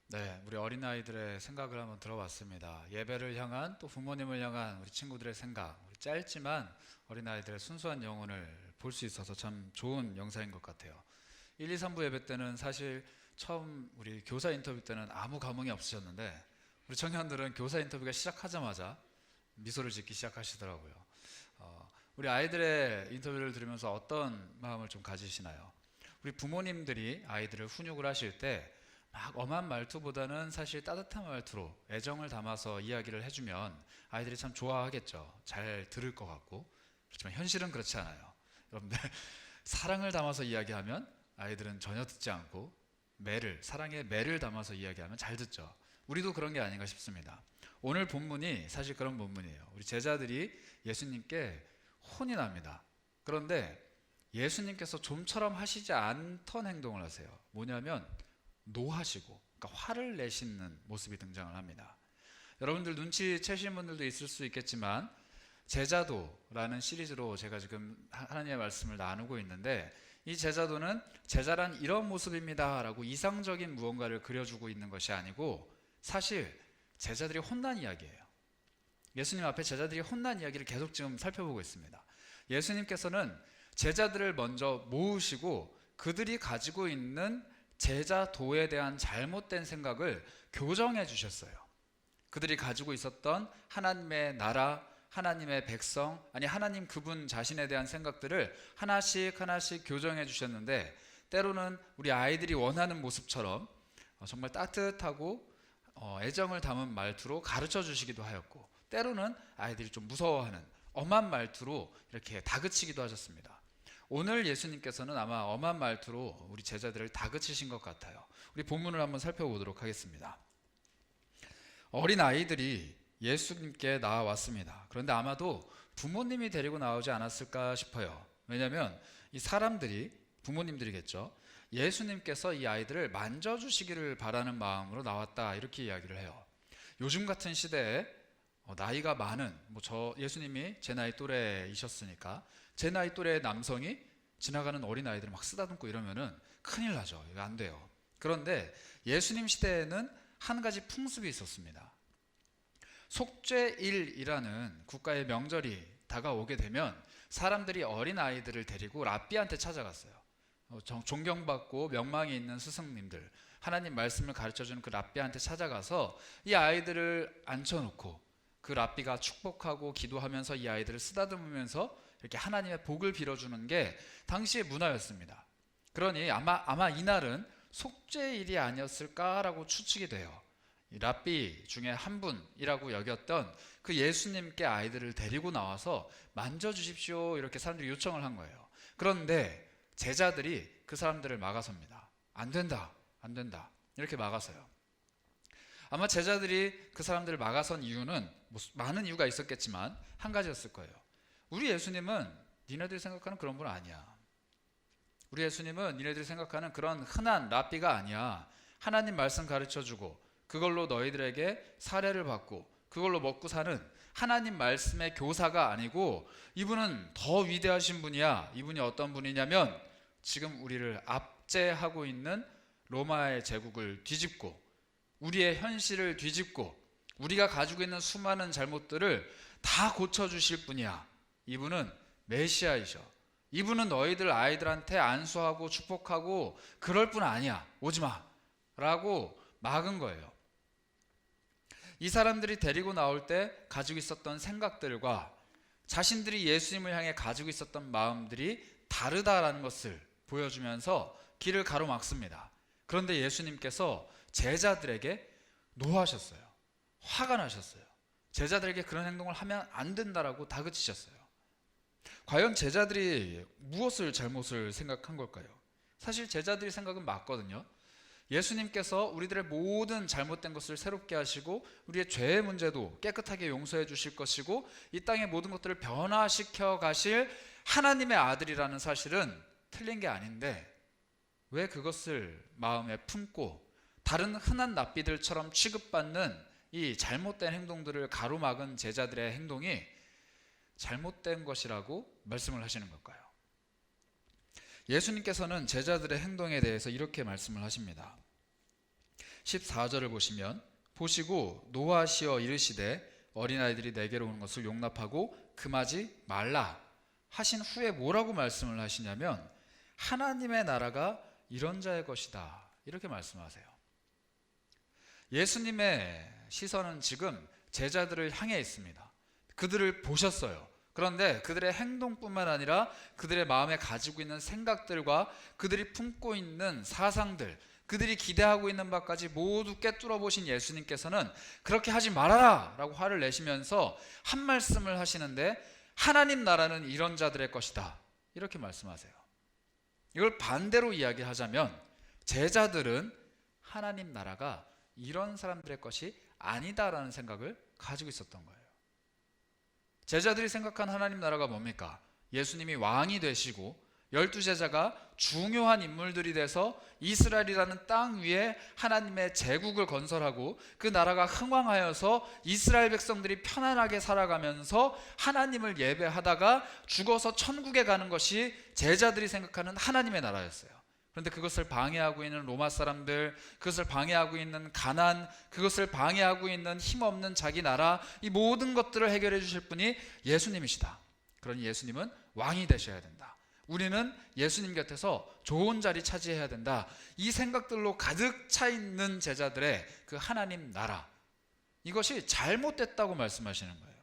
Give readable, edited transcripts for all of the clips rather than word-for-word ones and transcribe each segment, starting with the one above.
네, 우리 어린아이들의 생각을 한번 들어봤습니다. 예배를 향한 또 부모님을 향한 우리 친구들의 생각, 우리 짧지만 어린아이들의 순수한 영혼을 볼 수 있어서 참 좋은 영상인 것 같아요. 1, 2, 3부 예배 때는 사실 처음 우리 교사 인터뷰 때는 아무 감흥이 없으셨는데 우리 청년들은 교사 인터뷰가 시작하자마자 미소를 짓기 시작하시더라고요. 우리 아이들의 인터뷰를 들으면서 어떤 마음을 좀 가지시나요? 우리 부모님들이 아이들을 훈육을 하실 때 막 엄한 말투보다는 사실 따뜻한 말투로 애정을 담아서 이야기를 해주면 아이들이 참 좋아하겠죠. 잘 들을 것 같고. 그렇지만 현실은 그렇지 않아요. 여러분들 사랑을 담아서 이야기하면 아이들은 전혀 듣지 않고 사랑의 매를 담아서 이야기하면 잘 듣죠. 우리도 그런 게 아닌가 싶습니다. 오늘 본문이 사실 그런 본문이에요. 우리 제자들이 예수님께 혼이 납니다. 그런데 예수님께서 좀처럼 하시지 않던 행동을 하세요. 뭐냐면 노하시고, 그러니까 화를 내시는 모습이 등장을 합니다. 여러분들 눈치채신 분들도 있을 수 있겠지만 제자도라는 시리즈로 제가 지금 하나님의 말씀을 나누고 있는데 이 제자도는 제자란 이런 모습입니다 라고 이상적인 무언가를 그려주고 있는 것이 아니고 사실 제자들이 혼난 이야기예요. 예수님 앞에 제자들이 혼난 이야기를 계속 지금 살펴보고 있습니다. 예수님께서는 제자들을 먼저 모으시고 그들이 가지고 있는 제자도에 대한 잘못된 생각을 교정해 주셨어요. 그들이 가지고 있었던 하나님의 나라, 하나님의 백성, 아니 하나님 그분 자신에 대한 생각들을 하나씩 하나씩 교정해 주셨는데 때로는 우리 아이들이 원하는 모습처럼 정말 따뜻하고 애정을 담은 말투로 가르쳐 주시기도 하였고 때로는 아이들이 좀 무서워하는 엄한 말투로 이렇게 다그치기도 하셨습니다. 오늘 예수님께서는 아마 엄한 말투로 우리 제자들을 다그치신 것 같아요. 우리 본문을 한번 살펴보도록 하겠습니다. 어린 아이들이 예수님께 나와왔습니다. 그런데 아마도 부모님이 데리고 나오지 않았을까 싶어요. 왜냐하면 이 사람들이 부모님들이겠죠. 예수님께서 이 아이들을 만져주시기를 바라는 마음으로 나왔다 이렇게 이야기를 해요. 요즘 같은 시대에 나이가 많은 예수님이 제 나이 또래이셨으니까 제 나이 또래의 남성이 지나가는 어린 아이들을 막 쓰다듬고 이러면은 큰일 나죠. 이거 안 돼요. 그런데 예수님 시대에는 한 가지 풍습이 있었습니다. 속죄일이라는 국가의 명절이 다가오게 되면 사람들이 어린 아이들을 데리고 랍비한테 찾아갔어요. 존경받고 명망이 있는 스승님들, 하나님 말씀을 가르쳐주는 그 랍비한테 찾아가서 이 아이들을 앉혀놓고 그 랍비가 축복하고 기도하면서 이 아이들을 쓰다듬으면서 이렇게 하나님의 복을 빌어주는 게 당시의 문화였습니다. 그러니 아마 이날은 속죄일이 아니었을까라고 추측이 돼요. 이 랍비 중에 한 분이라고 여겼던 그 예수님께 아이들을 데리고 나와서 만져주십시오 이렇게 사람들이 요청을 한 거예요. 그런데 제자들이 그 사람들을 막아섭니다. 안 된다, 안 된다 이렇게 막아서요. 아마 제자들이 그 사람들을 막아선 이유는 많은 이유가 있었겠지만 한 가지였을 거예요. 우리 예수님은 니네들이 생각하는 그런 분 아니야. 우리 예수님은 니네들이 생각하는 그런 흔한 랍비가 아니야. 하나님 말씀 가르쳐주고 그걸로 너희들에게 사례를 받고 그걸로 먹고 사는 하나님 말씀의 교사가 아니고 이분은 더 위대하신 분이야. 이분이 어떤 분이냐면 지금 우리를 압제하고 있는 로마의 제국을 뒤집고 우리의 현실을 뒤집고 우리가 가지고 있는 수많은 잘못들을 다 고쳐주실 분이야. 이분은 메시아이셔. 이분은 너희들 아이들한테 안수하고 축복하고 그럴 분 아니야. 오지마 라고 막은 거예요. 이 사람들이 데리고 나올 때 가지고 있었던 생각들과 자신들이 예수님을 향해 가지고 있었던 마음들이 다르다라는 것을 보여주면서 길을 가로막습니다. 그런데 예수님께서 제자들에게 노하셨어요. 화가 나셨어요. 제자들에게 그런 행동을 하면 안 된다라고 다그치셨어요. 과연 제자들이 무엇을 잘못을 생각한 걸까요? 사실 제자들의 생각은 맞거든요. 예수님께서 우리들의 모든 잘못된 것을 새롭게 하시고 우리의 죄의 문제도 깨끗하게 용서해 주실 것이고 이 땅의 모든 것들을 변화시켜 가실 하나님의 아들이라는 사실은 틀린 게 아닌데 왜 그것을 마음에 품고 다른 흔한 납비들처럼 취급받는 이 잘못된 행동들을 가로막은 제자들의 행동이 잘못된 것이라고 말씀을 하시는 걸까요? 예수님께서는 제자들의 행동에 대해서 이렇게 말씀을 하십니다. 14절을 보시면 보시고 노하시어 이르시되 어린아이들이 내게로 오는 것을 용납하고 금하지 말라 하신 후에 뭐라고 말씀을 하시냐면 하나님의 나라가 이런 자의 것이다 이렇게 말씀하세요. 예수님의 시선은 지금 제자들을 향해 있습니다. 그들을 보셨어요. 그런데 그들의 행동뿐만 아니라 그들의 마음에 가지고 있는 생각들과 그들이 품고 있는 사상들, 그들이 기대하고 있는 바까지 모두 꿰뚫어 보신 예수님께서는 그렇게 하지 말아라 라고 화를 내시면서 한 말씀을 하시는데 하나님 나라는 이런 자들의 것이다 이렇게 말씀하세요. 이걸 반대로 이야기하자면 제자들은 하나님 나라가 이런 사람들의 것이 아니다라는 생각을 가지고 있었던 거예요. 제자들이 생각한 하나님 나라가 뭡니까? 예수님이 왕이 되시고 12제자가 중요한 인물들이 돼서 이스라엘이라는 땅 위에 하나님의 제국을 건설하고 그 나라가 흥왕하여서 이스라엘 백성들이 편안하게 살아가면서 하나님을 예배하다가 죽어서 천국에 가는 것이 제자들이 생각하는 하나님의 나라였어요. 그런데 그것을 방해하고 있는 로마 사람들, 그것을 방해하고 있는 가난, 그것을 방해하고 있는 힘없는 자기 나라, 이 모든 것들을 해결해 주실 분이 예수님이시다. 그러니 예수님은 왕이 되셔야 된다. 우리는 예수님 곁에서 좋은 자리 차지해야 된다. 이 생각들로 가득 차 있는 제자들의 그 하나님 나라, 이것이 잘못됐다고 말씀하시는 거예요.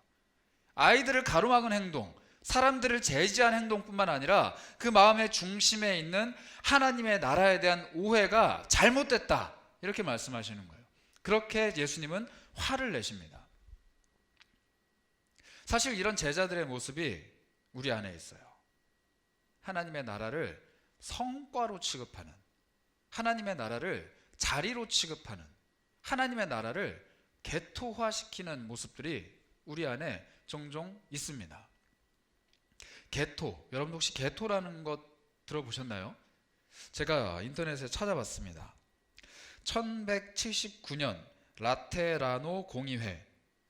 아이들을 가로막은 행동, 사람들을 제지한 행동뿐만 아니라 그 마음의 중심에 있는 하나님의 나라에 대한 오해가 잘못됐다 이렇게 말씀하시는 거예요. 그렇게 예수님은 화를 내십니다. 사실 이런 제자들의 모습이 우리 안에 있어요. 하나님의 나라를 성과로 취급하는, 하나님의 나라를 자리로 취급하는, 하나님의 나라를 개토화시키는 모습들이 우리 안에 종종 있습니다. 개토, 여러분 혹시 개토라는 것 들어보셨나요? 제가 인터넷에 찾아봤습니다. 1179년 라테라노 공의회,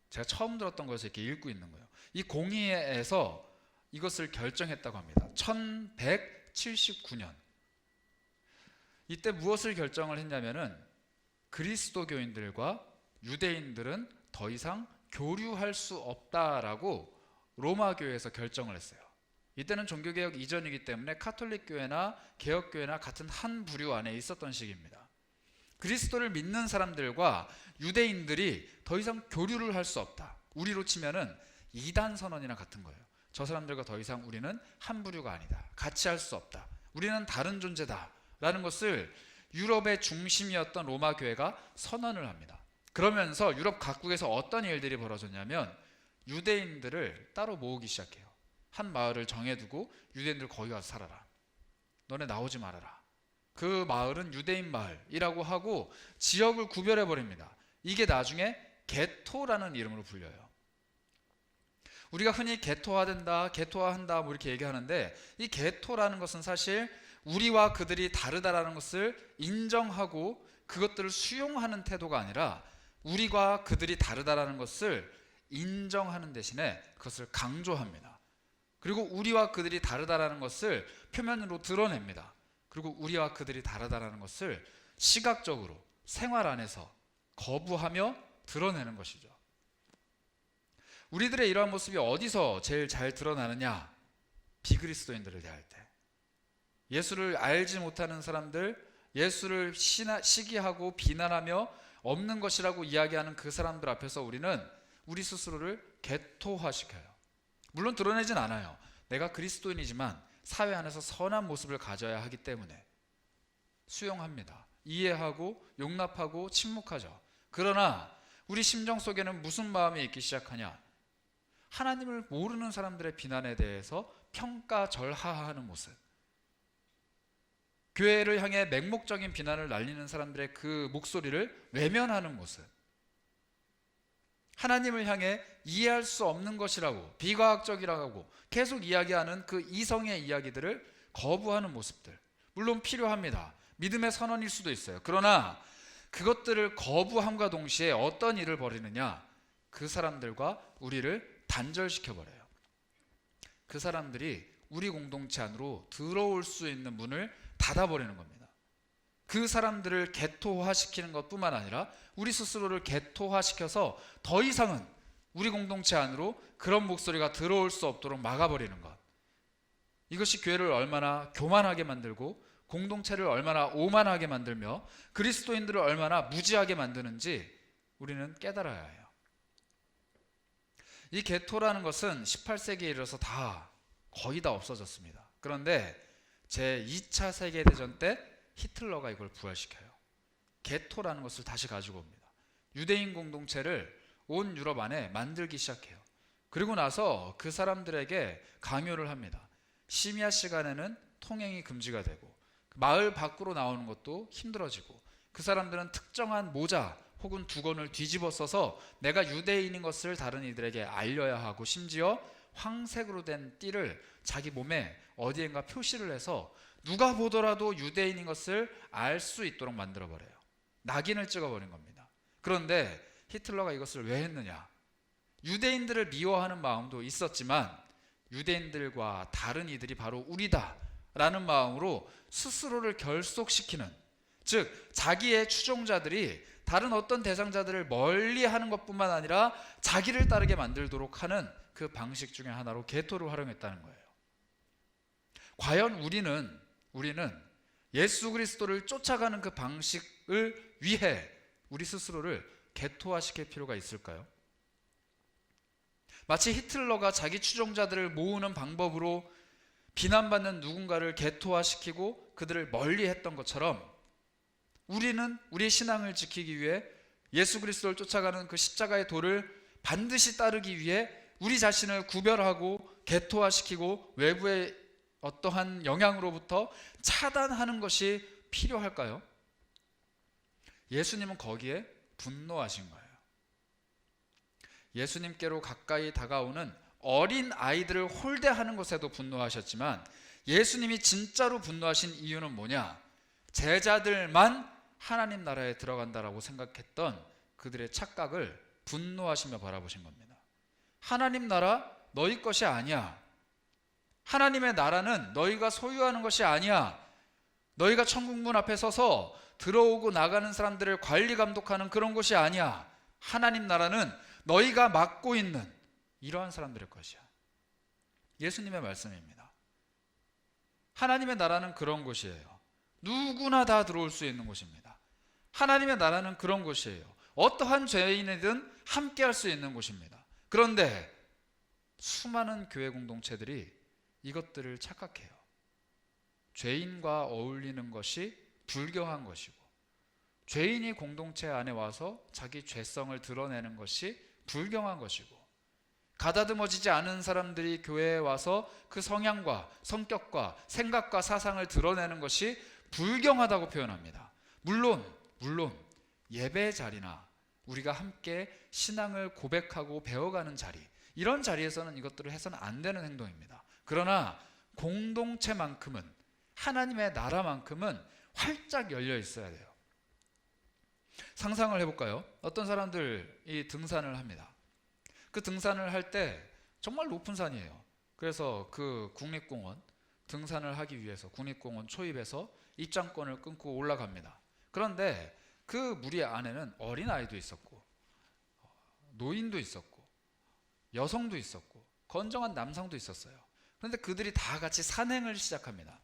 제가 처음 들었던 것을 이렇게 읽고 있는 거예요. 이 공의회에서 이것을 결정했다고 합니다. 1179년. 이때 무엇을 결정을 했냐면은 그리스도교인들과 유대인들은 더 이상 교류할 수 없다라고 로마 교회에서 결정을 했어요. 이때는 종교개혁 이전이기 때문에 카톨릭 교회나 개혁교회나 같은 한 부류 안에 있었던 시기입니다. 그리스도를 믿는 사람들과 유대인들이 더 이상 교류를 할 수 없다. 우리로 치면은 이단 선언이나 같은 거예요. 저 사람들과 더 이상 우리는 한 부류가 아니다. 같이 할 수 없다. 우리는 다른 존재다 라는 것을 유럽의 중심이었던 로마 교회가 선언을 합니다. 그러면서 유럽 각국에서 어떤 일들이 벌어졌냐면 유대인들을 따로 모으기 시작해요. 한 마을을 정해두고 유대인들 거기 가서 살아라. 너네 나오지 말아라. 그 마을은 유대인 마을이라고 하고 지역을 구별해 버립니다. 이게 나중에 게토라는 이름으로 불려요. 우리가 흔히 게토화된다, 게토화한다 뭐 이렇게 얘기하는데 이 게토라는 것은 사실 우리와 그들이 다르다라는 것을 인정하고 그것들을 수용하는 태도가 아니라 우리와 그들이 다르다라는 것을 인정하는 대신에 그것을 강조합니다. 그리고 우리와 그들이 다르다라는 것을 표면으로 드러냅니다. 그리고 우리와 그들이 다르다라는 것을 시각적으로 생활 안에서 거부하며 드러내는 것이죠. 우리들의 이러한 모습이 어디서 제일 잘 드러나느냐? 비그리스도인들을 대할 때. 예수를 알지 못하는 사람들, 예수를 시기하고 비난하며 없는 것이라고 이야기하는 그 사람들 앞에서 우리는 우리 스스로를 개토화시켜요. 물론 드러내진 않아요. 내가 그리스도인이지만 사회 안에서 선한 모습을 가져야 하기 때문에 수용합니다. 이해하고 용납하고 침묵하죠. 그러나 우리 심정 속에는 무슨 마음이 있기 시작하냐? 하나님을 모르는 사람들의 비난에 대해서 평가절하하는 모습, 교회를 향해 맹목적인 비난을 날리는 사람들의 그 목소리를 외면하는 모습, 하나님을 향해 이해할 수 없는 것이라고 비과학적이라고 계속 이야기하는 그 이성의 이야기들을 거부하는 모습들, 물론 필요합니다. 믿음의 선언일 수도 있어요. 그러나 그것들을 거부함과 동시에 어떤 일을 벌이느냐? 그 사람들과 우리를 단절시켜버려요. 그 사람들이 우리 공동체 안으로 들어올 수 있는 문을 닫아버리는 겁니다. 그 사람들을 개토화시키는 것뿐만 아니라 우리 스스로를 개토화시켜서 더 이상은 우리 공동체 안으로 그런 목소리가 들어올 수 없도록 막아버리는 것. 이것이 교회를 얼마나 교만하게 만들고 공동체를 얼마나 오만하게 만들며 그리스도인들을 얼마나 무지하게 만드는지 우리는 깨달아야 해요. 이 개토라는 것은 18세기에 이르러서 거의 다 없어졌습니다. 그런데 제2차 세계대전 때 히틀러가 이걸 부활시켜요. 개토라는 것을 다시 가지고 옵니다. 유대인 공동체를 온 유럽 안에 만들기 시작해요. 그리고 나서 그 사람들에게 강요를 합니다. 심야 시간에는 통행이 금지가 되고 마을 밖으로 나오는 것도 힘들어지고 그 사람들은 특정한 모자 혹은 두건을 뒤집어 써서 내가 유대인인 것을 다른 이들에게 알려야 하고 심지어 황색으로 된 띠를 자기 몸에 어디엔가 표시를 해서 누가 보더라도 유대인인 것을 알 수 있도록 만들어버려요. 낙인을 찍어버린 겁니다. 그런데 히틀러가 이것을 왜 했느냐? 유대인들을 미워하는 마음도 있었지만 유대인들과 다른 이들이 바로 우리다 라는 마음으로 스스로를 결속시키는, 즉 자기의 추종자들이 다른 어떤 대상자들을 멀리하는 것뿐만 아니라 자기를 따르게 만들도록 하는 그 방식 중에 하나로 개토를 활용했다는 거예요. 과연 우리는 예수 그리스도를 쫓아가는 그 방식을 위해 우리 스스로를 개토화시킬 필요가 있을까요? 마치 히틀러가 자기 추종자들을 모으는 방법으로 비난받는 누군가를 개토화시키고 그들을 멀리했던 것처럼 우리는 우리의 신앙을 지키기 위해 예수 그리스도를 쫓아가는 그 십자가의 도를 반드시 따르기 위해 우리 자신을 구별하고 개토화시키고 외부의 어떠한 영향으로부터 차단하는 것이 필요할까요? 예수님은 거기에 분노하신 거예요. 예수님께로 가까이 다가오는 어린 아이들을 홀대하는 것에도 분노하셨지만 예수님이 진짜로 분노하신 이유는 뭐냐? 제자들만 하나님 나라에 들어간다라고 생각했던 그들의 착각을 분노하시며 바라보신 겁니다. 하나님 나라 너희 것이 아니야. 하나님의 나라는 너희가 소유하는 것이 아니야. 너희가 천국문 앞에 서서 들어오고 나가는 사람들을 관리 감독하는 그런 것이 아니야. 하나님 나라는 너희가 맡고 있는 이러한 사람들의 것이야. 예수님의 말씀입니다. 하나님의 나라는 그런 곳이에요. 누구나 다 들어올 수 있는 곳입니다. 하나님의 나라는 그런 곳이에요. 어떠한 죄인이든 함께 할 수 있는 곳입니다. 그런데 수많은 교회 공동체들이 이것들을 착각해요. 죄인과 어울리는 것이 불경한 것이고 죄인이 공동체 안에 와서 자기 죄성을 드러내는 것이 불경한 것이고 가다듬어지지 않은 사람들이 교회에 와서 그 성향과 성격과 생각과 사상을 드러내는 것이 불경하다고 표현합니다. 물론 예배 자리나 우리가 함께 신앙을 고백하고 배워가는 자리, 이런 자리에서는 이것들을 해서는 안 되는 행동입니다. 그러나 공동체만큼은, 하나님의 나라만큼은 활짝 열려 있어야 돼요. 상상을 해볼까요? 어떤 사람들이 등산을 합니다. 그 등산을 할 때 정말 높은 산이에요. 그래서 그 국립공원 등산을 하기 위해서 국립공원 초입에서 입장권을 끊고 올라갑니다. 그런데 그 무리 안에는 어린아이도 있었고 노인도 있었고 여성도 있었고 건정한 남성도 있었어요. 그런데 그들이 다 같이 산행을 시작합니다.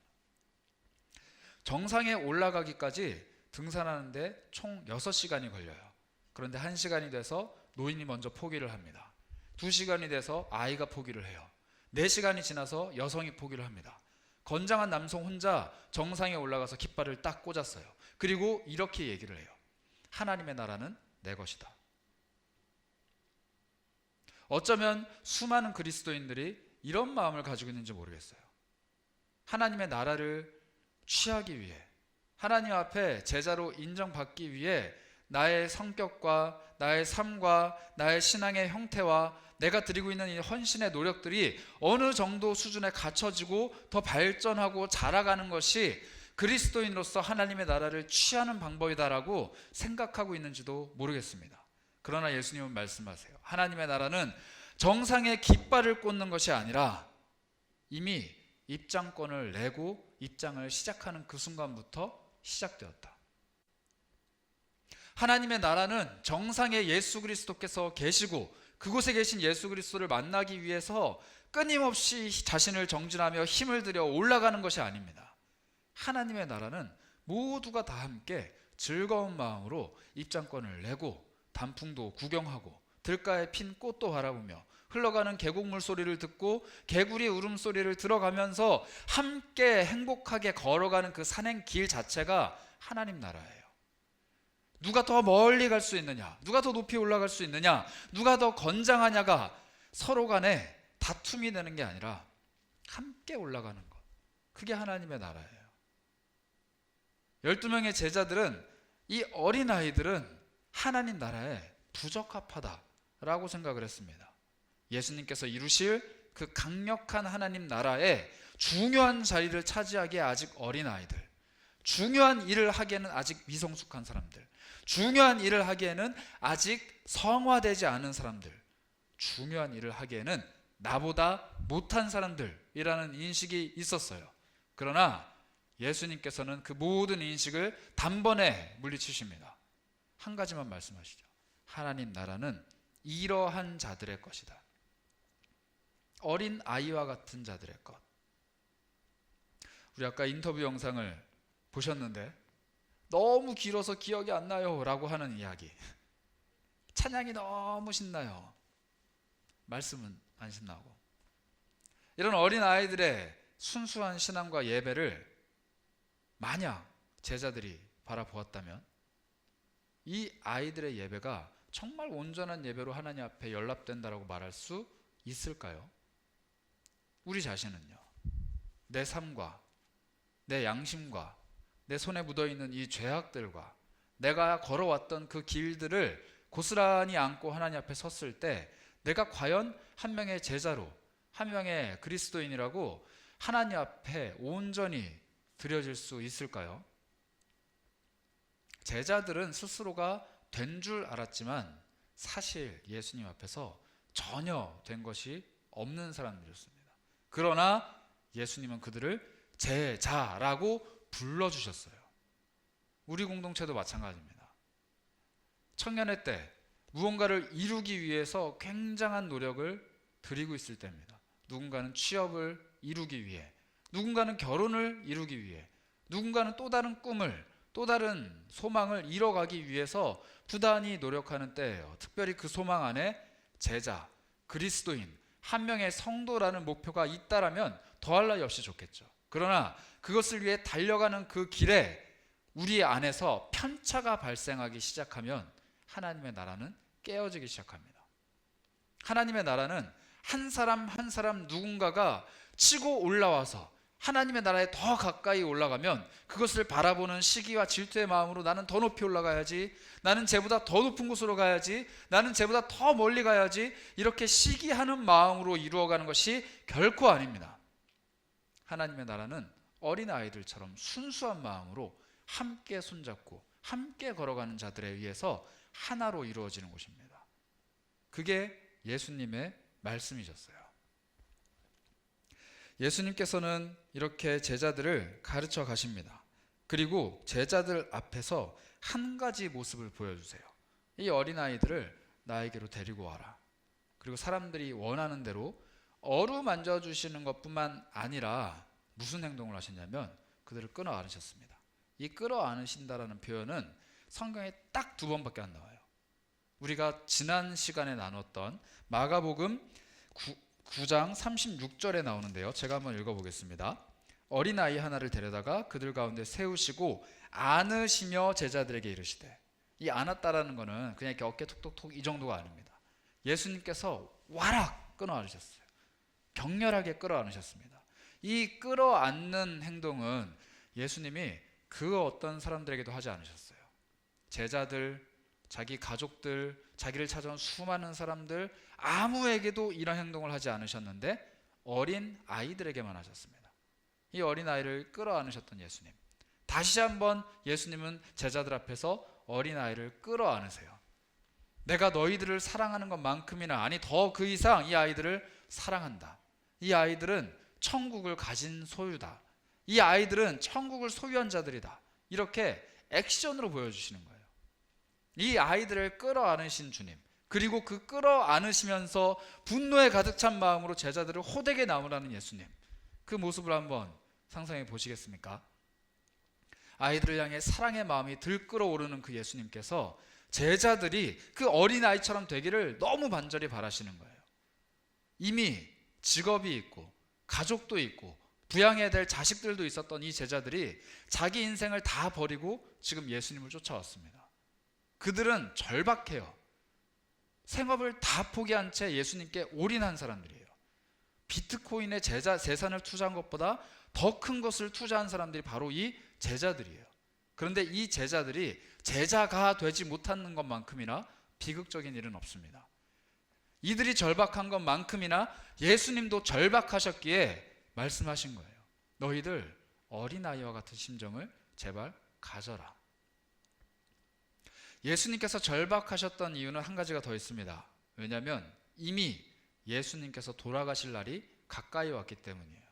정상에 올라가기까지 등산하는데 총 6시간이 걸려요. 그런데 1시간이 돼서 노인이 먼저 포기를 합니다. 2시간이 돼서 아이가 포기를 해요. 4시간이 지나서 여성이 포기를 합니다. 건장한 남성 혼자 정상에 올라가서 깃발을 딱 꽂았어요. 그리고 이렇게 얘기를 해요. 하나님의 나라는 내 것이다. 어쩌면 수많은 그리스도인들이 이런 마음을 가지고 있는지 모르겠어요. 하나님의 나라를 취하기 위해, 하나님 앞에 제자로 인정받기 위해 나의 성격과 나의 삶과 나의 신앙의 형태와 내가 드리고 있는 이 헌신의 노력들이 어느 정도 수준에 갖춰지고 더 발전하고 자라가는 것이 그리스도인으로서 하나님의 나라를 취하는 방법이다라고 생각하고 있는지도 모르겠습니다. 그러나 예수님은 말씀하세요. 하나님의 나라는 정상에 깃발을 꽂는 것이 아니라 이미 입장권을 내고 입장을 시작하는 그 순간부터 시작되었다. 하나님의 나라는 정상의 예수 그리스도께서 계시고 그곳에 계신 예수 그리스도를 만나기 위해서 끊임없이 자신을 정진하며 힘을 들여 올라가는 것이 아닙니다. 하나님의 나라는 모두가 다 함께 즐거운 마음으로 입장권을 내고 단풍도 구경하고 들가에 핀 꽃도 바라보며 흘러가는 계곡물 소리를 듣고 개구리 울음소리를 들어가면서 함께 행복하게 걸어가는 그 산행길 자체가 하나님 나라예요. 누가 더 멀리 갈 수 있느냐, 누가 더 높이 올라갈 수 있느냐, 누가 더 건장하냐가 서로 간에 다툼이 되는 게 아니라 함께 올라가는 것, 그게 하나님의 나라예요. 12명의 제자들은, 이 어린아이들은 하나님 나라에 부적합하다라고 생각을 했습니다. 예수님께서 이루실 그 강력한 하나님 나라에 중요한 자리를 차지하기에 아직 어린아이들, 중요한 일을 하기에는 아직 미성숙한 사람들, 중요한 일을 하기에는 아직 성화되지 않은 사람들, 중요한 일을 하기에는 나보다 못한 사람들이라는 인식이 있었어요. 그러나 예수님께서는 그 모든 인식을 단번에 물리치십니다. 한 가지만 말씀하시죠. 하나님 나라는 이러한 자들의 것이다. 어린 아이와 같은 자들의 것. 우리 아까 인터뷰 영상을 보셨는데 너무 길어서 기억이 안 나요 라고 하는 이야기. 찬양이 너무 신나요. 말씀은 안 신나고. 이런 어린 아이들의 순수한 신앙과 예배를 만약 제자들이 바라보았다면 이 아이들의 예배가 정말 온전한 예배로 하나님 앞에 연락된다라고 말할 수 있을까요? 우리 자신은요, 내 삶과 내 양심과 내 손에 묻어있는 이 죄악들과 내가 걸어왔던 그 길들을 고스란히 안고 하나님 앞에 섰을 때 내가 과연 한 명의 제자로, 한 명의 그리스도인이라고 하나님 앞에 온전히 드려질 수 있을까요? 제자들은 스스로가 된 줄 알았지만 사실 예수님 앞에서 전혀 된 것이 없는 사람들이었습니다. 그러나 예수님은 그들을 제자라고 불러주셨어요. 우리 공동체도 마찬가지입니다. 청년의 때 무언가를 이루기 위해서 굉장한 노력을 들이고 있을 때입니다. 누군가는 취업을 이루기 위해, 누군가는 결혼을 이루기 위해, 누군가는 또 다른 꿈을, 또 다른 소망을 이뤄가기 위해서 부단히 노력하는 때예요. 특별히 그 소망 안에 제자, 그리스도인, 한 명의 성도라는 목표가 있다라면 더할 나위 없이 좋겠죠. 그러나 그것을 위해 달려가는 그 길에 우리 안에서 편차가 발생하기 시작하면 하나님의 나라는 깨어지기 시작합니다. 하나님의 나라는 한 사람 한 사람 누군가가 치고 올라와서 하나님의 나라에 더 가까이 올라가면 그것을 바라보는 시기와 질투의 마음으로 나는 더 높이 올라가야지, 나는 쟤보다 더 높은 곳으로 가야지, 나는 쟤보다 더 멀리 가야지, 이렇게 시기하는 마음으로 이루어가는 것이 결코 아닙니다. 하나님의 나라는 어린아이들처럼 순수한 마음으로 함께 손잡고 함께 걸어가는 자들에 의해서 하나로 이루어지는 곳입니다. 그게 예수님의 말씀이셨어요. 예수님께서는 이렇게 제자들을 가르쳐 가십니다. 그리고 제자들 앞에서 한 가지 모습을 보여주세요. 이 어린아이들을 나에게로 데리고 와라. 그리고 사람들이 원하는 대로 어루만져 주시는 것뿐만 아니라 무슨 행동을 하셨냐면 그들을 끌어 안으셨습니다. 이 끌어 안으신다라는 표현은 성경에 딱 2번밖에 안 나와요. 우리가 지난 시간에 나눴던 마가복음 9장 36절에 나오는데요. 제가 한번 읽어보겠습니다. 어린아이 하나를 데려다가 그들 가운데 세우시고 안으시며 제자들에게 이르시되, 이 안았다라는 거는 그냥 이렇게 어깨 톡톡톡 이 정도가 아닙니다. 예수님께서 와락 끌어 안으셨어요. 격렬하게 끌어 안으셨습니다. 이 끌어 안는 행동은 예수님이 그 어떤 사람들에게도 하지 않으셨어요. 제자들, 자기 가족들, 자기를 찾아온 수많은 사람들 아무에게도 이런 행동을 하지 않으셨는데 어린 아이들에게만 하셨습니다. 이 어린 아이를 끌어 안으셨던 예수님, 다시 한번 예수님은 제자들 앞에서 어린 아이를 끌어 안으세요. 내가 너희들을 사랑하는 것만큼이나, 아니 더 그 이상 이 아이들을 사랑한다. 이 아이들은 천국을 가진 소유다. 이 아이들은 천국을 소유한 자들이다. 이렇게 액션으로 보여주시는 거예요. 이 아이들을 끌어안으신 주님, 그리고 그 끌어안으시면서 분노에 가득 찬 마음으로 제자들을 호되게 나무라는 예수님, 그 모습을 한번 상상해 보시겠습니까? 아이들을 향해 사랑의 마음이 들끓어오르는 그 예수님께서 제자들이 그 어린아이처럼 되기를 너무 간절히 바라시는 거예요. 이미 직업이 있고 가족도 있고 부양해야 될 자식들도 있었던 이 제자들이 자기 인생을 다 버리고 지금 예수님을 쫓아왔습니다. 그들은 절박해요. 생업을 다 포기한 채 예수님께 올인한 사람들이에요. 비트코인에 재산을 투자한 것보다 더 큰 것을 투자한 사람들이 바로 이 제자들이에요. 그런데 이 제자들이 제자가 되지 못하는 것만큼이나 비극적인 일은 없습니다. 이들이 절박한 것만큼이나 예수님도 절박하셨기에 말씀하신 거예요. 너희들 어린아이와 같은 심정을 제발 가져라. 예수님께서 절박하셨던 이유는 한 가지가 더 있습니다. 왜냐하면 이미 예수님께서 돌아가실 날이 가까이 왔기 때문이에요.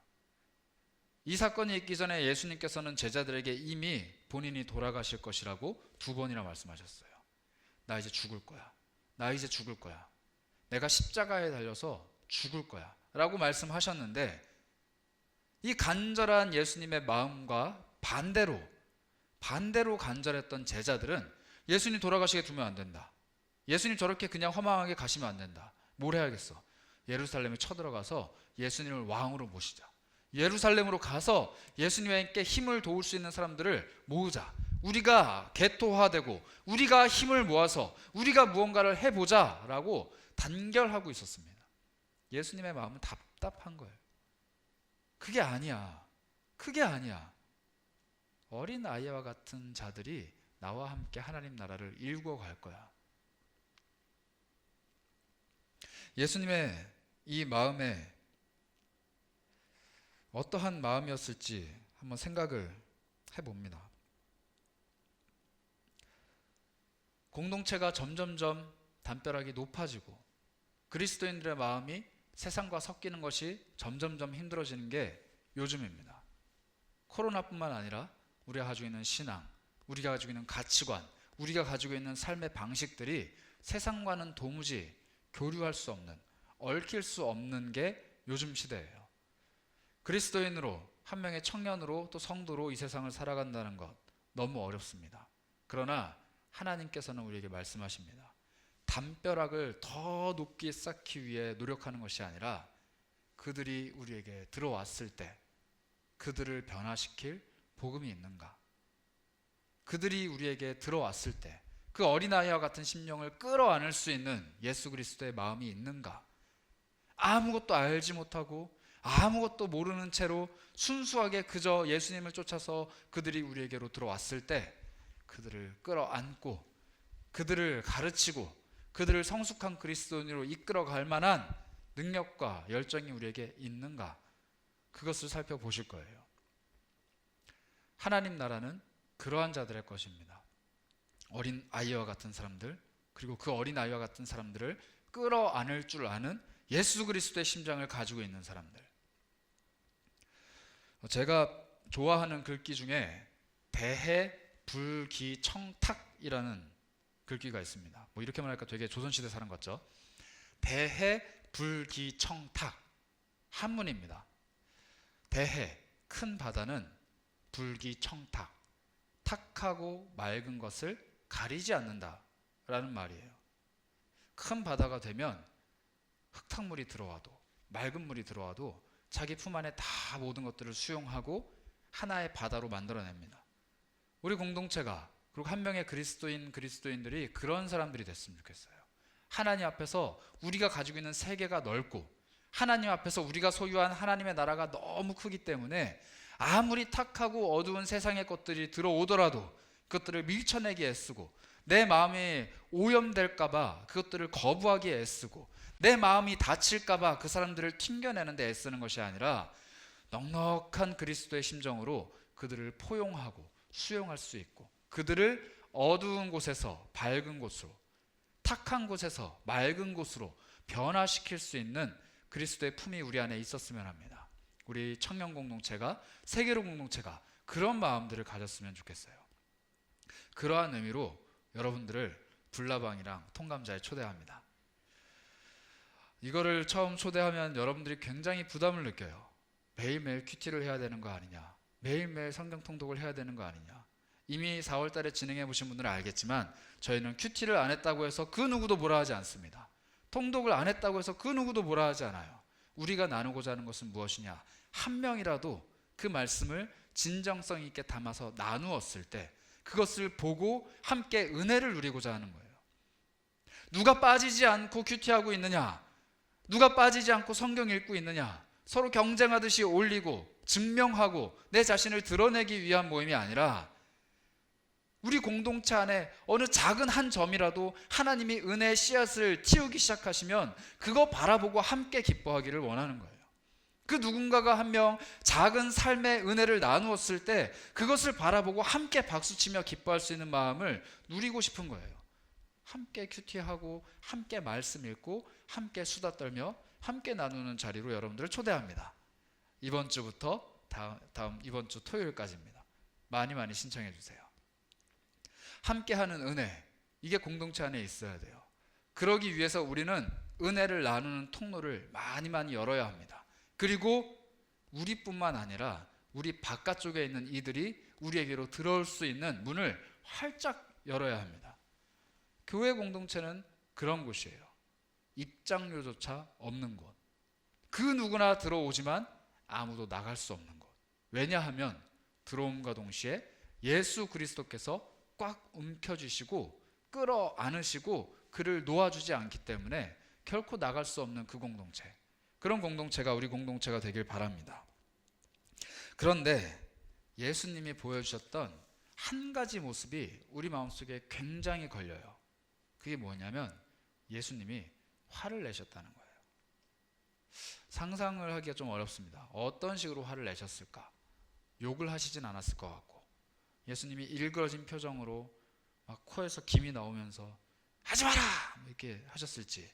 이 사건이 있기 전에 예수님께서는 제자들에게 이미 본인이 돌아가실 것이라고 2번이나 말씀하셨어요. 나 이제 죽을 거야. 나 이제 죽을 거야. 내가 십자가에 달려서 죽을 거야 라고 말씀하셨는데, 이 간절한 예수님의 마음과 반대로 간절했던 제자들은 예수님 돌아가시게 두면 안 된다. 예수님 저렇게 그냥 허망하게 가시면 안 된다. 뭘 해야겠어? 예루살렘에 쳐들어가서 예수님을 왕으로 모시자. 예루살렘으로 가서 예수님께 힘을 도울 수 있는 사람들을 모으자. 우리가 개토화되고 우리가 힘을 모아서 우리가 무언가를 해보자 라고 단결하고 있었습니다. 예수님의 마음은 답답한 거예요. 그게 아니야. 그게 아니야. 어린 아이와 같은 자들이 나와 함께 하나님 나라를 이루고 갈 거야. 예수님의 이 마음에 어떠한 마음이었을지 한번 생각을 해봅니다. 공동체가 점점점 담벼락이 높아지고 그리스도인들의 마음이 세상과 섞이는 것이 점점점 힘들어지는 게 요즘입니다. 코로나뿐만 아니라 우리가 가지고 있는 신앙, 우리가 가지고 있는 가치관, 우리가 가지고 있는 삶의 방식들이 세상과는 도무지 교류할 수 없는, 얽힐 수 없는 게 요즘 시대예요. 그리스도인으로, 한 명의 청년으로 또 성도로 이 세상을 살아간다는 것 너무 어렵습니다. 그러나 하나님께서는 우리에게 말씀하십니다. 담벼락을 더 높게 쌓기 위해 노력하는 것이 아니라 그들이 우리에게 들어왔을 때 그들을 변화시킬 복음이 있는가? 그들이 우리에게 들어왔을 때 그 어린아이와 같은 심령을 끌어안을 수 있는 예수 그리스도의 마음이 있는가? 아무것도 알지 못하고 아무것도 모르는 채로 순수하게 그저 예수님을 쫓아서 그들이 우리에게로 들어왔을 때 그들을 끌어안고 그들을 가르치고 그들을 성숙한 그리스도인으로 이끌어갈 만한 능력과 열정이 우리에게 있는가? 그것을 살펴보실 거예요. 하나님 나라는 그러한 자들의 것입니다. 어린 아이와 같은 사람들, 그리고 그 어린 아이와 같은 사람들을 끌어안을 줄 아는 예수 그리스도의 심장을 가지고 있는 사람들. 제가 좋아하는 글귀 중에 대해불기청탁이라는 글귀가 있습니다. 뭐 이렇게 말하니까 되게 조선시대 사람 같죠? 대해불기청탁, 한문입니다. 대해, 큰 바다는 불기청탁, 탁하고 맑은 것을 가리지 않는다라는 말이에요. 큰 바다가 되면 흙탕물이 들어와도 맑은 물이 들어와도 자기 품 안에 다 모든 것들을 수용하고 하나의 바다로 만들어냅니다. 우리 공동체가, 그리고 한 명의 그리스도인들이 그런 사람들이 됐으면 좋겠어요. 하나님 앞에서 우리가 가지고 있는 세계가 넓고 하나님 앞에서 우리가 소유한 하나님의 나라가 너무 크기 때문에 아무리 탁하고 어두운 세상의 것들이 들어오더라도 그것들을 밀쳐내기 애쓰고 내 마음이 오염될까봐 그것들을 거부하기 애쓰고 내 마음이 다칠까봐 그 사람들을 튕겨내는 데 애쓰는 것이 아니라 넉넉한 그리스도의 심정으로 그들을 포용하고 수용할 수 있고 그들을 어두운 곳에서 밝은 곳으로, 탁한 곳에서 맑은 곳으로 변화시킬 수 있는 그리스도의 품이 우리 안에 있었으면 합니다. 우리 청년 공동체가, 세계로 공동체가 그런 마음들을 가졌으면 좋겠어요. 그러한 의미로 여러분들을 불나방이랑 통감자에 초대합니다. 이거를 처음 초대하면 여러분들이 굉장히 부담을 느껴요. 매일매일 큐티를 해야 되는 거 아니냐, 매일매일 성경 통독을 해야 되는 거 아니냐. 이미 4월 달에 진행해 보신 분들은 알겠지만 저희는 큐티를 안 했다고 해서 그 누구도 뭐라 하지 않습니다. 통독을 안 했다고 해서 그 누구도 뭐라 하지 않아요. 우리가 나누고자 하는 것은 무엇이냐, 한 명이라도 그 말씀을 진정성 있게 담아서 나누었을 때 그것을 보고 함께 은혜를 누리고자 하는 거예요. 누가 빠지지 않고 큐티하고 있느냐, 누가 빠지지 않고 성경 읽고 있느냐, 서로 경쟁하듯이 올리고 증명하고 내 자신을 드러내기 위한 모임이 아니라 우리 공동체 안에 어느 작은 한 점이라도 하나님이 은혜의 씨앗을 틔우기 시작하시면 그거 바라보고 함께 기뻐하기를 원하는 거예요. 그 누군가가 한 명 작은 삶의 은혜를 나누었을 때 그것을 바라보고 함께 박수치며 기뻐할 수 있는 마음을 누리고 싶은 거예요. 함께 큐티하고 함께 말씀 읽고 함께 수다 떨며 함께 나누는 자리로 여러분들을 초대합니다. 이번 주부터 다음 이번 주 토요일까지입니다. 많이 신청해 주세요. 함께하는 은혜, 이게 공동체 안에 있어야 돼요. 그러기 위해서 우리는 은혜를 나누는 통로를 많이 열어야 합니다. 그리고 우리뿐만 아니라 우리 바깥쪽에 있는 이들이 우리에게로 들어올 수 있는 문을 활짝 열어야 합니다. 교회 공동체는 그런 곳이에요. 입장료조차 없는 곳. 그 누구나 들어오지만 아무도 나갈 수 없는 곳. 왜냐하면 들어옴과 동시에 예수 그리스도께서 꽉 움켜쥐시고 끌어안으시고 그를 놓아주지 않기 때문에 결코 나갈 수 없는 그 공동체, 그런 공동체가 우리 공동체가 되길 바랍니다. 그런데 예수님이 보여주셨던 한 가지 모습이 우리 마음속에 굉장히 걸려요. 그게 뭐냐면 예수님이 화를 내셨다는 거예요. 상상을 하기가 좀 어렵습니다. 어떤 식으로 화를 내셨을까? 욕을 하시진 않았을 것 같고 예수님이 일그러진 표정으로 막 코에서 김이 나오면서 하지 마라! 이렇게 하셨을지,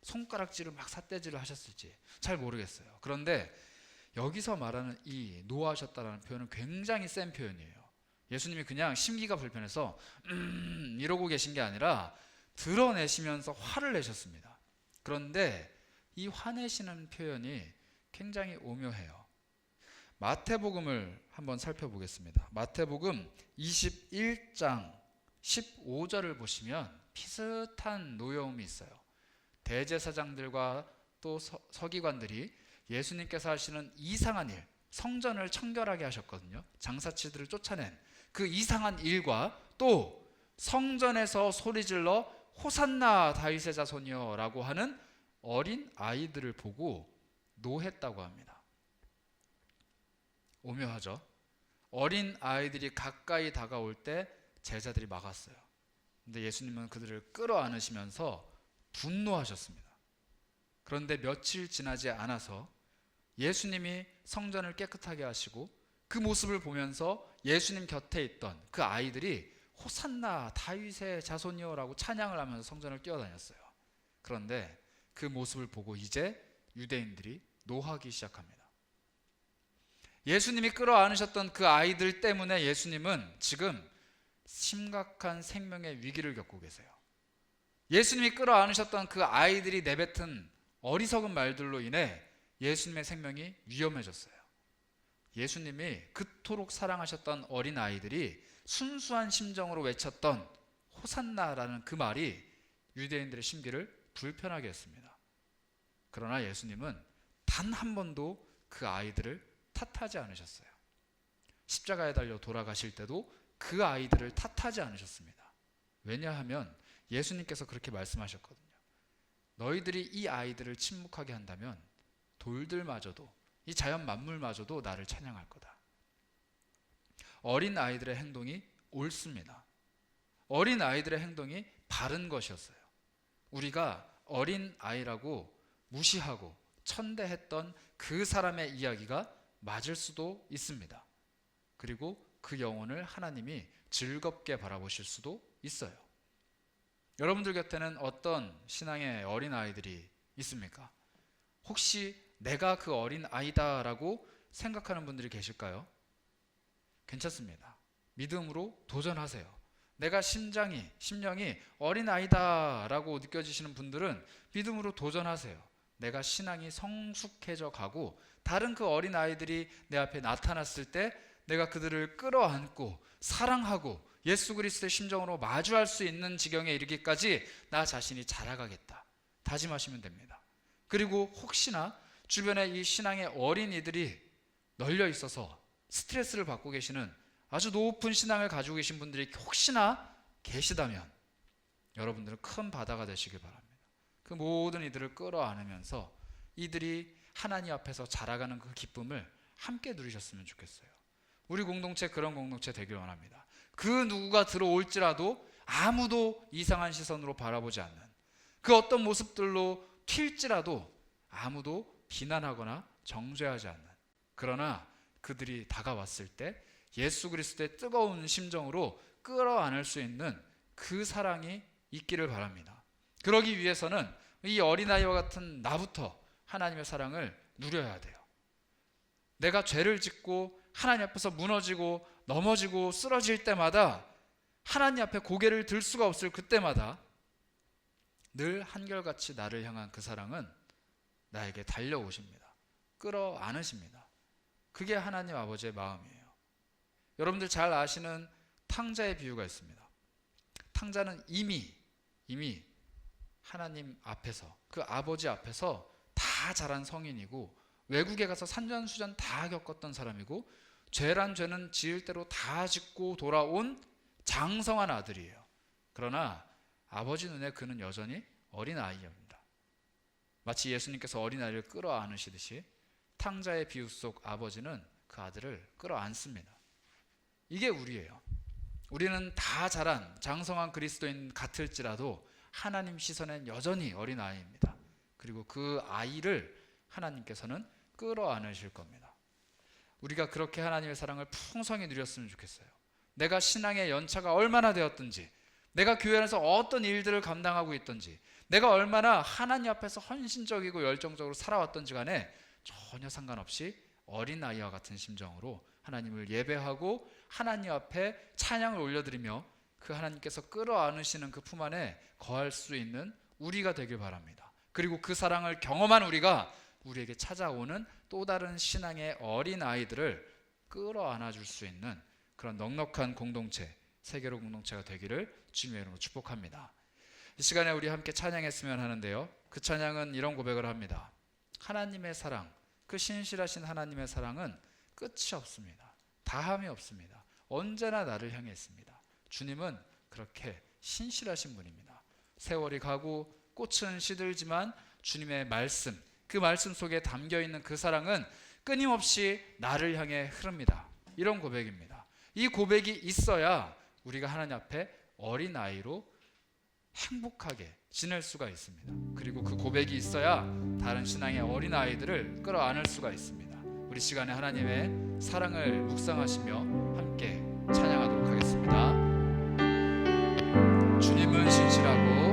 손가락질을 막 삿대질을 하셨을지 잘 모르겠어요. 그런데 여기서 말하는 이 노하셨다라는 표현은 굉장히 센 표현이에요. 예수님이 그냥 심기가 불편해서 이러고 계신 게 아니라 드러내시면서 화를 내셨습니다. 그런데 이 화내시는 표현이 굉장히 오묘해요. 마태복음을 한번 살펴보겠습니다. 마태복음 21장 15절을 보시면 비슷한 노여움이 있어요. 대제사장들과 또 서기관들이 예수님께서 하시는 이상한 일, 성전을 청결하게 하셨거든요. 장사치들을 쫓아낸 그 이상한 일과 또 성전에서 소리질러 호산나 다윗의 자손이여 라고 하는 어린 아이들을 보고 노했다고 합니다. 오묘하죠? 어린 아이들이 가까이 다가올 때 제자들이 막았어요. 근데 예수님은 그들을 끌어안으시면서 분노하셨습니다. 그런데 며칠 지나지 않아서 예수님이 성전을 깨끗하게 하시고 그 모습을 보면서 예수님 곁에 있던 그 아이들이 호산나 다윗의 자손이여 라고 찬양을 하면서 성전을 뛰어다녔어요. 그런데 그 모습을 보고 이제 유대인들이 노하기 시작합니다. 예수님이 끌어안으셨던 그 아이들 때문에 예수님은 지금 심각한 생명의 위기를 겪고 계세요. 예수님이 끌어안으셨던 그 아이들이 내뱉은 어리석은 말들로 인해 예수님의 생명이 위험해졌어요. 예수님이 그토록 사랑하셨던 어린 아이들이 순수한 심정으로 외쳤던 호산나라는 그 말이 유대인들의 심기를 불편하게 했습니다. 그러나 예수님은 단 한 번도 그 아이들을 탓하지 않으셨어요. 십자가에 달려 돌아가실 때도 그 아이들을 탓하지 않으셨습니다. 왜냐하면 예수님께서 그렇게 말씀하셨거든요. 너희들이 이 아이들을 침묵하게 한다면 돌들마저도, 이 자연 만물마저도 나를 찬양할 거다. 어린 아이들의 행동이 옳습니다. 어린 아이들의 행동이 바른 것이었어요. 우리가 어린 아이라고 무시하고 천대했던 그 사람의 이야기가 맞을 수도 있습니다. 그리고 그 영혼을 하나님이 즐겁게 바라보실 수도 있어요. 여러분들 곁에는 어떤 신앙의 어린 아이들이 있습니까? 혹시 내가 그 어린 아이다라고 생각하는 분들이 계실까요? 괜찮습니다. 믿음으로 도전하세요. 내가 심령이 어린아이다라고 느껴지시는 분들은 믿음으로 도전하세요. 내가 신앙이 성숙해져 가고 다른 그 어린아이들이 내 앞에 나타났을 때 내가 그들을 끌어안고 사랑하고 예수 그리스도의 심정으로 마주할 수 있는 지경에 이르기까지 나 자신이 자라가겠다 다짐하시면 됩니다. 그리고 혹시나 주변에 이 신앙의 어린이들이 널려 있어서 스트레스를 받고 계시는 아주 높은 신앙을 가지고 계신 분들이 혹시나 계시다면 여러분들은 큰 바다가 되시길 바랍니다. 그 모든 이들을 끌어안으면서 이들이 하나님 앞에서 자라가는 그 기쁨을 함께 누리셨으면 좋겠어요. 우리 공동체 그런 공동체 되길 원합니다. 그 누구가 들어올지라도 아무도 이상한 시선으로 바라보지 않는, 그 어떤 모습들로 튈지라도 아무도 비난하거나 정죄하지 않는, 그러나 그들이 다가왔을 때 예수 그리스도의 뜨거운 심정으로 끌어안을 수 있는 그 사랑이 있기를 바랍니다. 그러기 위해서는 이 어린아이와 같은 나부터 하나님의 사랑을 누려야 돼요. 내가 죄를 짓고 하나님 앞에서 무너지고 넘어지고 쓰러질 때마다, 하나님 앞에 고개를 들 수가 없을 그때마다 늘 한결같이 나를 향한 그 사랑은 나에게 달려오십니다. 끌어안으십니다. 그게 하나님 아버지의 마음이에요. 여러분들 잘 아시는 탕자의 비유가 있습니다. 탕자는 이미 하나님 앞에서, 그 아버지 앞에서 다 자란 성인이고 외국에 가서 산전수전 다 겪었던 사람이고 죄란 죄는 지을 대로 다 짓고 돌아온 장성한 아들이에요. 그러나 아버지 눈에 그는 여전히 어린아이입니다. 마치 예수님께서 어린아이를 끌어안으시듯이 탕자의 비유 속 아버지는 그 아들을 끌어안습니다. 이게 우리예요. 우리는 다 자란 장성한 그리스도인 같을지라도 하나님 시선엔 여전히 어린아이입니다. 그리고 그 아이를 하나님께서는 끌어안으실 겁니다. 우리가 그렇게 하나님의 사랑을 풍성히 누렸으면 좋겠어요. 내가 신앙의 연차가 얼마나 되었든지, 내가 교회 안에서 어떤 일들을 감당하고 있든지, 내가 얼마나 하나님 앞에서 헌신적이고 열정적으로 살아왔던지 간에 전혀 상관없이 어린아이와 같은 심정으로 하나님을 예배하고 하나님 앞에 찬양을 올려드리며 그 하나님께서 끌어안으시는 그 품 안에 거할 수 있는 우리가 되길 바랍니다. 그리고 그 사랑을 경험한 우리가 우리에게 찾아오는 또 다른 신앙의 어린아이들을 끌어안아 줄 수 있는 그런 넉넉한 공동체, 세계로 공동체가 되기를 주님의 이름으로 축복합니다. 이 시간에 우리 함께 찬양했으면 하는데요, 그 찬양은 이런 고백을 합니다. 하나님의 사랑, 그 신실하신 하나님의 사랑은 끝이 없습니다. 다함이 없습니다. 언제나 나를 향해 있습니다. 주님은 그렇게 신실하신 분입니다. 세월이 가고 꽃은 시들지만 주님의 말씀, 그 말씀 속에 담겨있는 그 사랑은 끊임없이 나를 향해 흐릅니다. 이런 고백입니다. 이 고백이 있어야 우리가 하나님 앞에 어린아이로 행복하게 지낼 수가 있습니다. 그리고 그 고백이 있어야 다른 신앙의 어린아이들을 끌어안을 수가 있습니다. 우리 시간에 하나님의 사랑을 묵상하시며 함께 찬양하도록 하겠습니다. 주님은 신실하고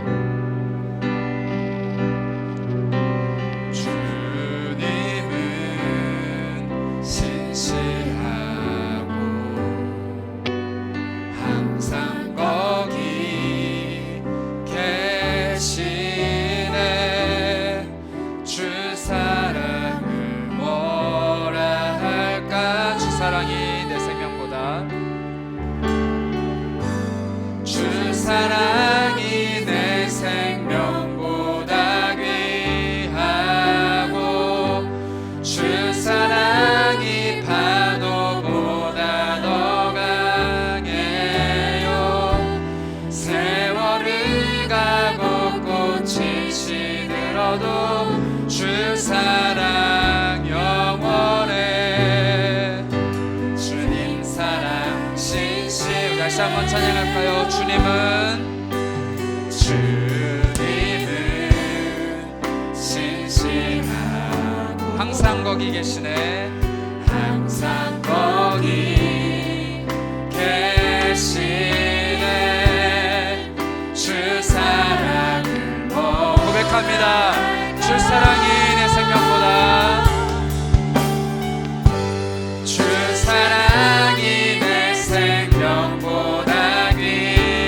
항상 거기 계시네. 주 사랑을 뭐라 할까. 주 사랑이 내 생명보다, 주 사랑이 내 생명보다 귀하고 주 사랑이 파도보다 더 강해요. 세월을 가고 꽃이 시들어도 주 사랑 영원해. 주님 사랑 신실. 다시 한번 찬양할까요? 주님은 신실하고 항상 거기 계시네. 항상 거기 계시네. 주 사랑을 고백합니다. 주 사랑이 내 생명보다, 주 사랑이 내 생명보다 귀하고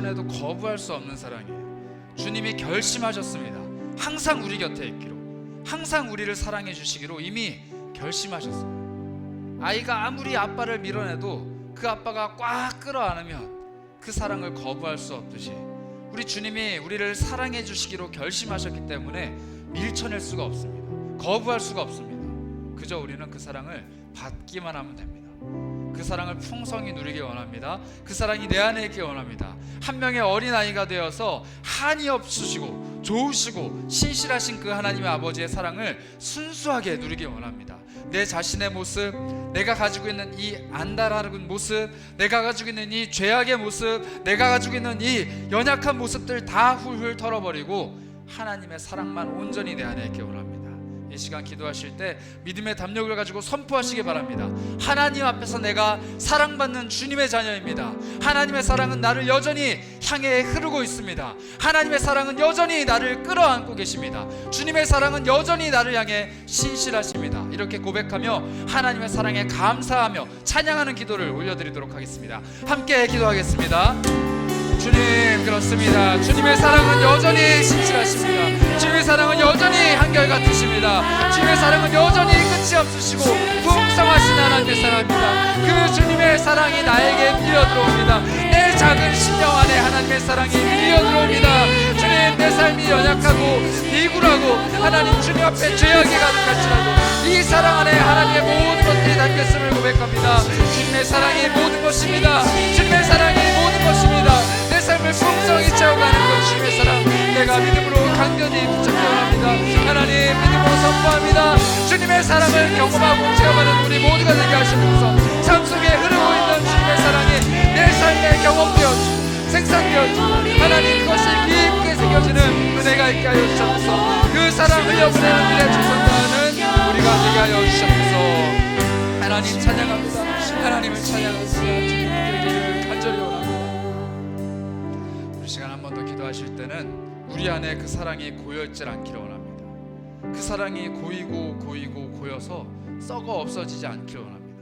밀쳐내도 거부할 수 없는 사랑이에요. 주님이 결심하셨습니다. 항상 우리 곁에 있기로, 항상 우리를 사랑해 주시기로 이미 결심하셨어요. 아이가 아무리 아빠를 밀어내도 그 아빠가 꽉 끌어안으면 그 사랑을 거부할 수 없듯이 우리 주님이 우리를 사랑해 주시기로 결심하셨기 때문에 밀쳐낼 수가 없습니다. 거부할 수가 없습니다. 그저 우리는 그 사랑을 받기만 하면 됩니다. 그 사랑을 풍성히 누리기 원합니다. 그 사랑이 내 안에 있기 원합니다. 한 명의 어린아이가 되어서 한이 없으시고 좋으시고 신실하신 그 하나님의 아버지의 사랑을 순수하게 누리기 원합니다. 내 자신의 모습, 내가 가지고 있는 이 안달하는 모습, 내가 가지고 있는 이 죄악의 모습, 내가 가지고 있는 이 연약한 모습들 다 훌훌 털어버리고 하나님의 사랑만 온전히 내 안에 있기 원합니다. 이 시간 기도하실 때 믿음의 담력을 가지고 선포하시기 바랍니다. 하나님 앞에서 내가 사랑받는 주님의 자녀입니다. 하나님의 사랑은 나를 여전히 향해 흐르고 있습니다. 하나님의 사랑은 여전히 나를 끌어안고 계십니다. 주님의 사랑은 여전히 나를 향해 신실하십니다. 이렇게 고백하며 하나님의 사랑에 감사하며 찬양하는 기도를 올려드리도록 하겠습니다. 함께 기도하겠습니다. 주님, 그렇습니다. 주님의 사랑은 여전히 신실하십니다. 주님의 사랑은 여전히 한결같으십니다. 주님의 사랑은 여전히 끝이 없으시고 풍성하신 하나님의 사랑입니다. 그 주님의 사랑이 나에게 밀려들어옵니다. 내 작은 심령 안에 하나님의 사랑이 밀려들어옵니다. 주님, 내 삶이 연약하고 비굴하고 하나님 주님 앞에 죄악이 가득할지라도 이 사랑 안에 하나님의 모든 것들이 담겼음을 고백합니다. 주님의 사랑이 모든 것입니다. 주님의 사랑이 모든 것입니다. 내 삶을 풍성히 채워가는 것 주님의 사랑, 내가 믿음으로 강건히 붙잡기 원합니다. 하나님, 믿음으로 선포합니다. 주님의 사랑을 경험하고 체험하는 우리 모두가 되게 하시면서 삶 속에 흐르고 있는 주님의 사랑이 내 삶에 경험되어지고 생산되어지고 하나님 그것이 깊게 새겨지는 은혜가 있게 하여 주셔서 그 사랑 흘려보내는 미래 조선자는 우리가 되게 하여 주셔서 하나님 찬양합니다. 하나님을 찬양합니다. 주님께 되기를 간절히 원합니다. 우리 시간 한 번 더 기도하실 때는 우리 안에 그 사랑이 고여있질 않기를 원합니다. 그 사랑이 고이고 고여서 썩어 없어지지 않기를 원합니다.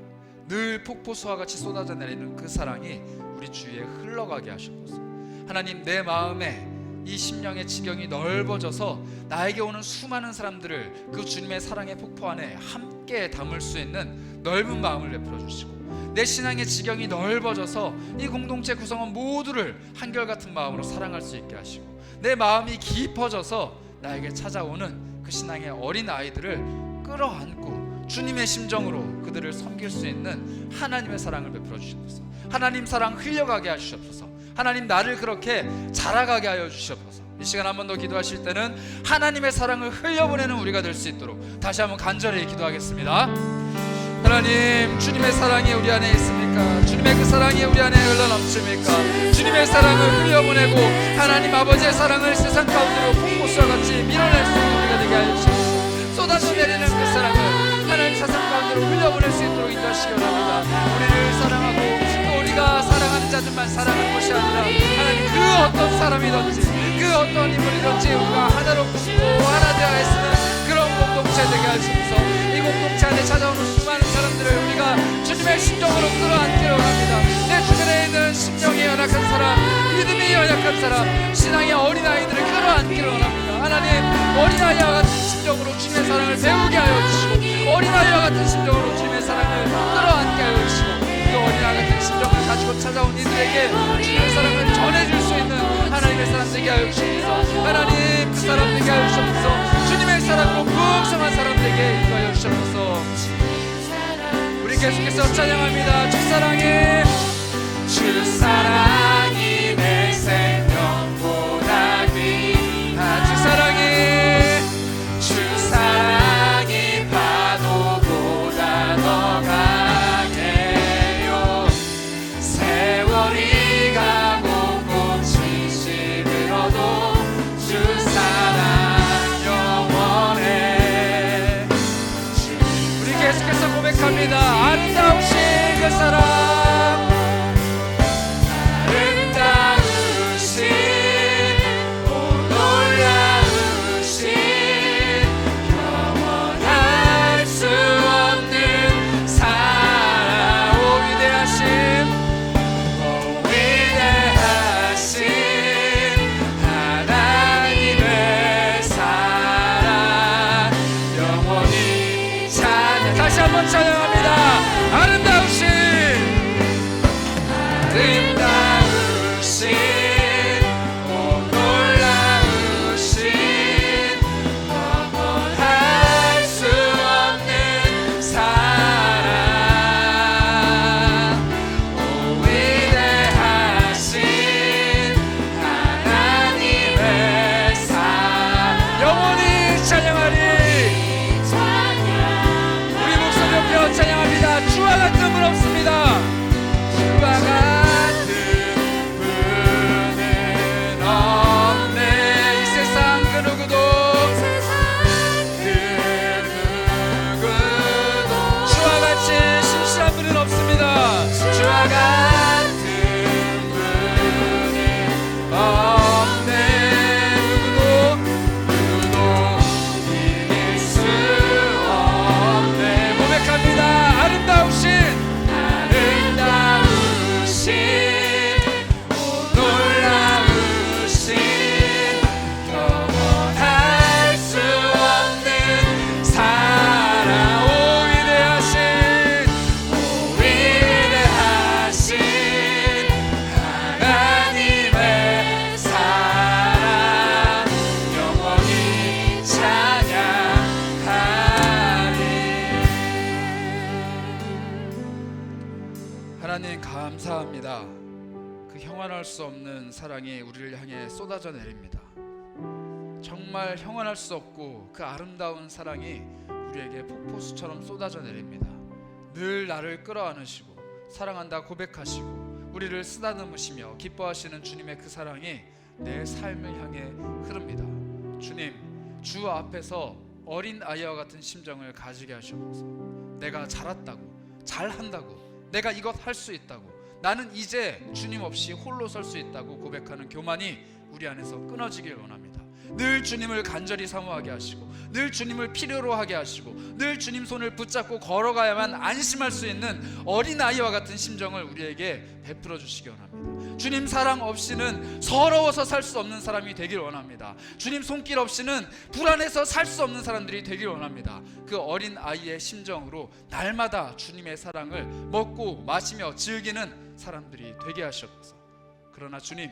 늘 폭포수와 같이 쏟아져 내리는 그 사랑이 우리 주위에 흘러가게 하셔서 하나님, 내 마음에 이 심령의 지경이 넓어져서 나에게 오는 수많은 사람들을 그 주님의 사랑의 폭포 안에 함께 담을 수 있는 넓은 마음을 베풀어 주시고, 내 신앙의 지경이 넓어져서 이 공동체 구성원 모두를 한결같은 마음으로 사랑할 수 있게 하시고, 내 마음이 깊어져서 나에게 찾아오는 그 신앙의 어린 아이들을 끌어안고 주님의 심정으로 그들을 섬길 수 있는 하나님의 사랑을 베풀어 주시옵소서. 하나님 사랑 흘려가게 하시옵소서. 하나님, 나를 그렇게 자라가게 하여 주시옵소서. 이 시간 한 번 더 기도하실 때는 하나님의 사랑을 흘려보내는 우리가 될 수 있도록 다시 한번 간절히 기도하겠습니다. 하나님, 주님의 사랑이 우리 안에 있습니까? 주님의 그 사랑이 우리 안에 흘러넘칩니까? 주님의 사랑을 흘려보내고 하나님 아버지의 사랑을 세상 가운데로 폭포수와 같이 밀어낼 수 있는 우리가 되게 하여 주시옵소서. 쏟아져 내리는 그 사랑을 하나님 세상 가운데로 흘려보낼 수 있도록 인도하시기 원합니다. 우리를 사랑하고 또 우리가 사랑하는 자들만 사랑하는 것이 아니라 하나님, 그 어떤 사람이든지 그 어떤 인물이든지 우리가 하나로 붙고 하나 되어 있는 그런 공동체 되게 하시면서 이 공동체 안에 찾아오는 수많은 사람들을 우리가 주님의 심정으로 끌어안기를 원합니다. 내 주변에 있는 심령이 연약한 사람, 믿음이 연약한 사람, 신앙의 어린아이들을 끌어안기를 원합니다. 하나님, 어린아이와 같은 심정으로 주님의 사랑을 배우게 하여 주시고, 어린아이와 같은 심정으로 주님의 사랑을 끌어안게 하여 주시고, 그 어린아이 같은 심정을 가지고 찾아온 이들에게 주님의 사랑을 전해줄 수 있는 하나님의 사람 되게 하여 주시옵소서. 하나님, 그 사람 되게 하여 주시옵소서. 주님의 사랑으로 풍성한 사람 되게 인도하여 주시옵소서. 우리 계속해서 찬양합니다. 주 사랑해, 주 사랑이 내 생명보다 귀한 주 사랑해, 주 사랑이 파도보다 더 강해요. 세월이 가고 꽃이 시들어도 주 사랑 영원해. 우리 계속해서 고백합니다. 아름다우신 그 사랑, 아름다우신 감사합니다. 그 형언할 수 없는 사랑이 우리를 향해 쏟아져 내립니다. 정말 형언할 수 없고 그 아름다운 사랑이 우리에게 폭포수처럼 쏟아져 내립니다. 늘 나를 끌어안으시고 사랑한다 고백하시고 우리를 쓰다듬으시며 기뻐하시는 주님의 그 사랑이 내 삶을 향해 흐릅니다. 주님, 주 앞에서 어린 아이와 같은 심정을 가지게 하시옵소서. 내가 잘했다고, 잘한다고, 내가 이것 할 수 있다고, 나는 이제 주님 없이 홀로 설 수 있다고 고백하는 교만이 우리 안에서 끊어지길 원합니다. 늘 주님을 간절히 사모하게 하시고 늘 주님을 필요로 하게 하시고 늘 주님 손을 붙잡고 걸어가야만 안심할 수 있는 어린아이와 같은 심정을 우리에게 베풀어 주시기 원합니다. 주님 사랑 없이는 서러워서 살 수 없는 사람이 되길 원합니다. 주님 손길 없이는 불안해서 살 수 없는 사람들이 되길 원합니다. 그 어린아이의 심정으로 날마다 주님의 사랑을 먹고 마시며 즐기는 사람들이 되게 하시옵소서. 그러나 주님,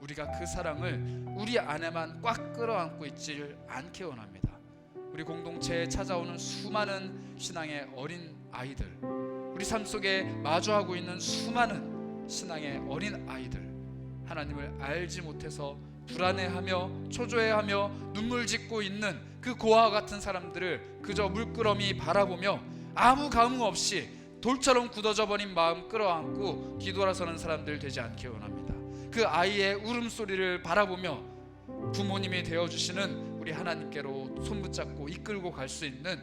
우리가 그 사랑을 우리 안에만 꽉 끌어안고 있지를 않게 원합니다. 우리 공동체에 찾아오는 수많은 신앙의 어린 아이들, 우리 삶 속에 마주하고 있는 수많은 신앙의 어린 아이들, 하나님을 알지 못해서 불안해하며 초조해하며 눈물 짓고 있는 그 고아와 같은 사람들을 그저 물끄러미 바라보며 아무 감흥 없이 돌처럼 굳어져 버린 마음 끌어안고 뒤돌아서는 사람들 되지 않게 원합니다. 그 아이의 울음소리를 바라보며 부모님이 되어주시는 우리 하나님께로 손붙잡고 이끌고 갈 수 있는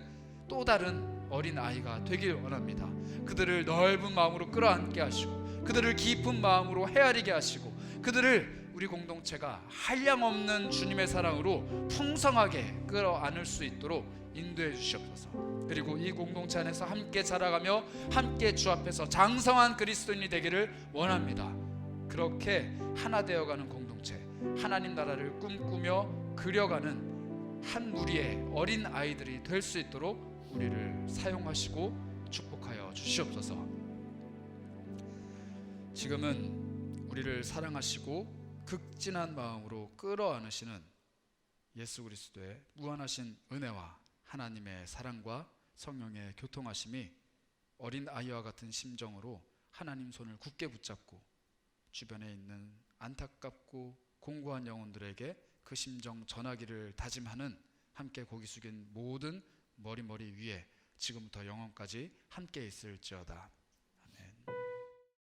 또 다른 어린 아이가 되길 원합니다. 그들을 넓은 마음으로 끌어안게 하시고 그들을 깊은 마음으로 헤아리게 하시고 그들을 우리 공동체가 한량없는 주님의 사랑으로 풍성하게 끌어안을 수 있도록 인도해 주시옵소서. 그리고 이 공동체 안에서 함께 자라가며 함께 주 앞에서 장성한 그리스도인이 되기를 원합니다. 그렇게 하나 되어가는 공동체, 하나님 나라를 꿈꾸며 그려가는 한 무리의 어린 아이들이 될 수 있도록 우리를 사용하시고 축복하여 주시옵소서. 지금은 우리를 사랑하시고 극진한 마음으로 끌어안으시는 예수 그리스도의 무한하신 은혜와 하나님의 사랑과 성령의 교통하심이 어린 아이와 같은 심정으로 하나님 손을 굳게 붙잡고 주변에 있는 안타깝고 공고한 영혼들에게 그 심정 전하기를 다짐하는 함께 고개 숙인 모든 머리 위에 지금부터 영원까지 함께 있을지어다.